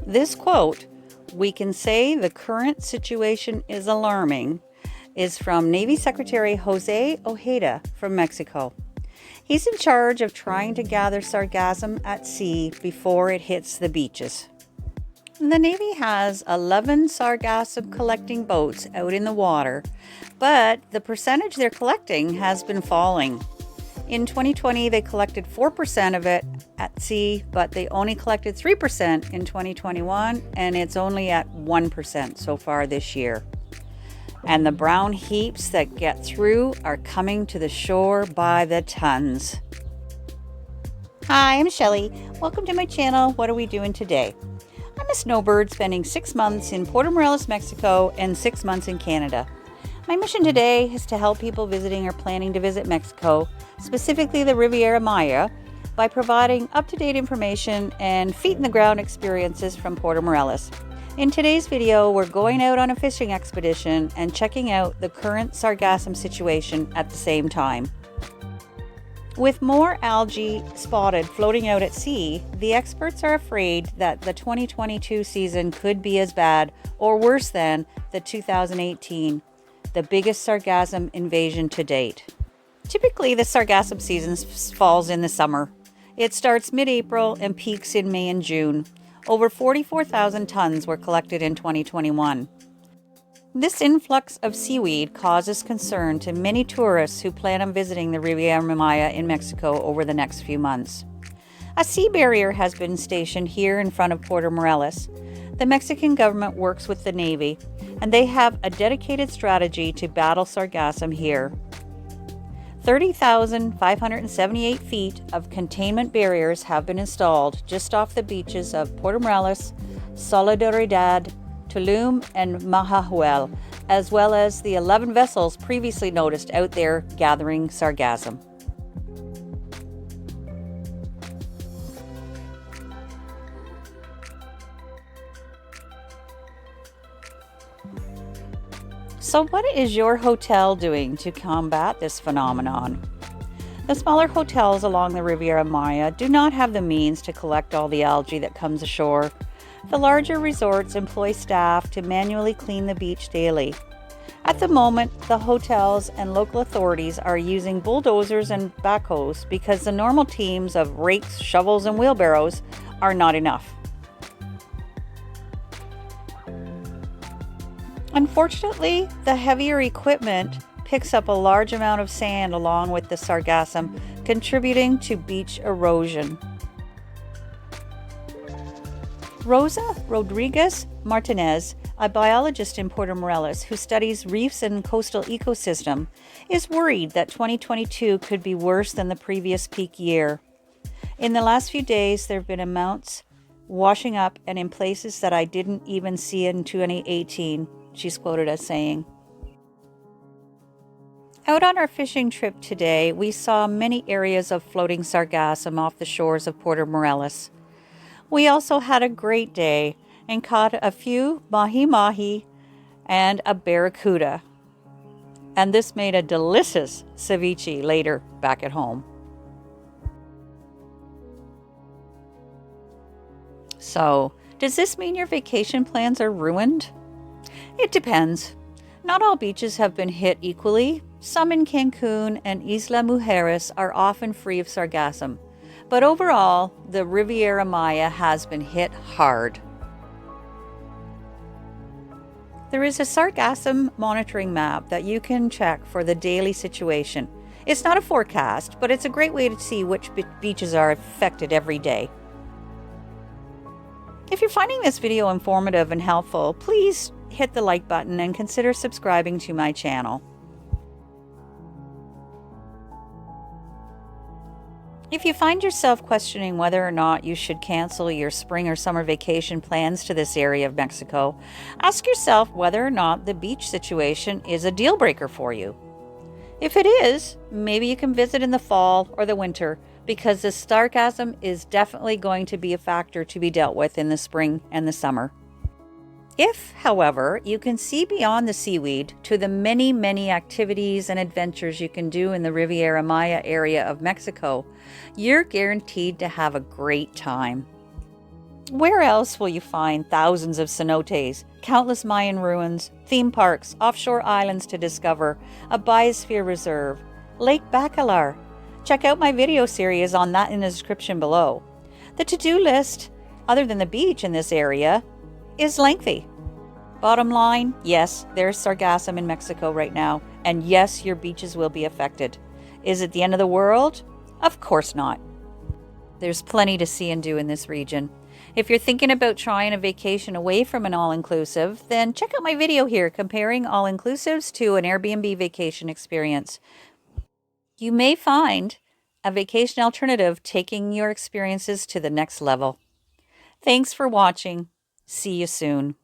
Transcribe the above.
This quote, "We can say the current situation is alarming," is from Navy Secretary Jose Ojeda from Mexico. He's in charge of trying to gather sargassum at sea before it hits the beaches. The Navy has 11 sargassum collecting boats out in the water, but the percentage they're collecting has been falling. In 2020, they collected 4% of it at sea, but they only collected 3% in 2021, and it's only at 1% so far this year. And the brown heaps that get through are coming to the shore by the tons. Hi, I'm Shelly. Welcome to my channel. What are we doing today? I'm a snowbird spending 6 months in Puerto Morelos, Mexico, and 6 months in Canada. My mission today is to help people visiting or planning to visit Mexico, specifically the Riviera Maya, by providing up-to-date information and feet-in-the-ground experiences from Puerto Morelos. In today's video, we're going out on a fishing expedition and checking out the current sargassum situation at the same time. With more algae spotted floating out at sea, the experts are afraid that the 2022 season could be as bad or worse than the 2018, the biggest sargassum invasion to date. Typically, the sargassum season falls in the summer. It starts mid-April and peaks in May and June. Over 44,000 tons were collected in 2021. This influx of seaweed causes concern to many tourists who plan on visiting the Riviera Maya in Mexico over the next few months. A sea barrier has been stationed here in front of Puerto Morelos. The Mexican government works with the Navy, and they have a strategy to battle sargassum here. 30,578 feet of containment barriers have been installed just off the beaches of Puerto Morelos, Solidaridad, Tulum, and Mahahuel, as well as the 11 vessels previously noticed out there gathering sargassum. So what is your hotel doing to combat this phenomenon? The smaller hotels along the Riviera Maya do not have the means to collect all the algae that comes ashore. The larger resorts employ staff to manually clean the beach daily. At the moment, the hotels and local authorities are using bulldozers and backhoes because the normal teams of rakes, shovels, and wheelbarrows are not enough. Unfortunately, the heavier equipment picks up a large amount of sand along with the sargassum, contributing to beach erosion. Rosa Rodriguez Martinez, a biologist in Puerto Morelos who studies reefs and coastal ecosystem, is worried that 2022 could be worse than the previous peak year. In the last few days, there have been amounts washing up and in places that I didn't even see in 2018. She's quoted as saying, "Out on our fishing trip today, we saw many areas of floating sargassum off the shores of Puerto Morelos. We also had a great day and caught a few mahi-mahi and a barracuda. And this made a delicious ceviche later back at home." So, does this mean your vacation plans are ruined? It depends. Not all beaches have been hit equally. Some in Cancun and Isla Mujeres are often free of sargassum. But overall, the Riviera Maya has been hit hard. There is a sargassum monitoring map that you can check for the daily situation. It's not a forecast, but it's a great way to see which beaches are affected every day. If you're finding this video informative and helpful, please hit the like button and consider subscribing to my channel. If you find yourself questioning whether or not you should cancel your spring or summer vacation plans to this area of Mexico, ask yourself whether or not the beach situation is a deal breaker for you. If it is, maybe you can visit in the fall or the winter, because the sargassum is definitely going to be a factor to be dealt with in the spring and the summer. If, however, you can see beyond the seaweed to the many, many activities and adventures you can do in the Riviera Maya area of Mexico, you're guaranteed to have a great time. Where else will you find thousands of cenotes, countless Mayan ruins, theme parks, offshore islands to discover, a biosphere reserve, Lake Bacalar? Check out my video series on that in the description below. The to-do list, other than the beach in this area, is lengthy. Bottom line, yes, there's sargassum in Mexico right now, and yes, your beaches will be affected. Is it the end of the world? Of course not. There's plenty to see and do in this region. If you're thinking about trying a vacation away from an all-inclusive, then check out my video here comparing all-inclusives to an Airbnb vacation experience. You may find a vacation alternative taking your experiences to the next level. Thanks for watching. See you soon.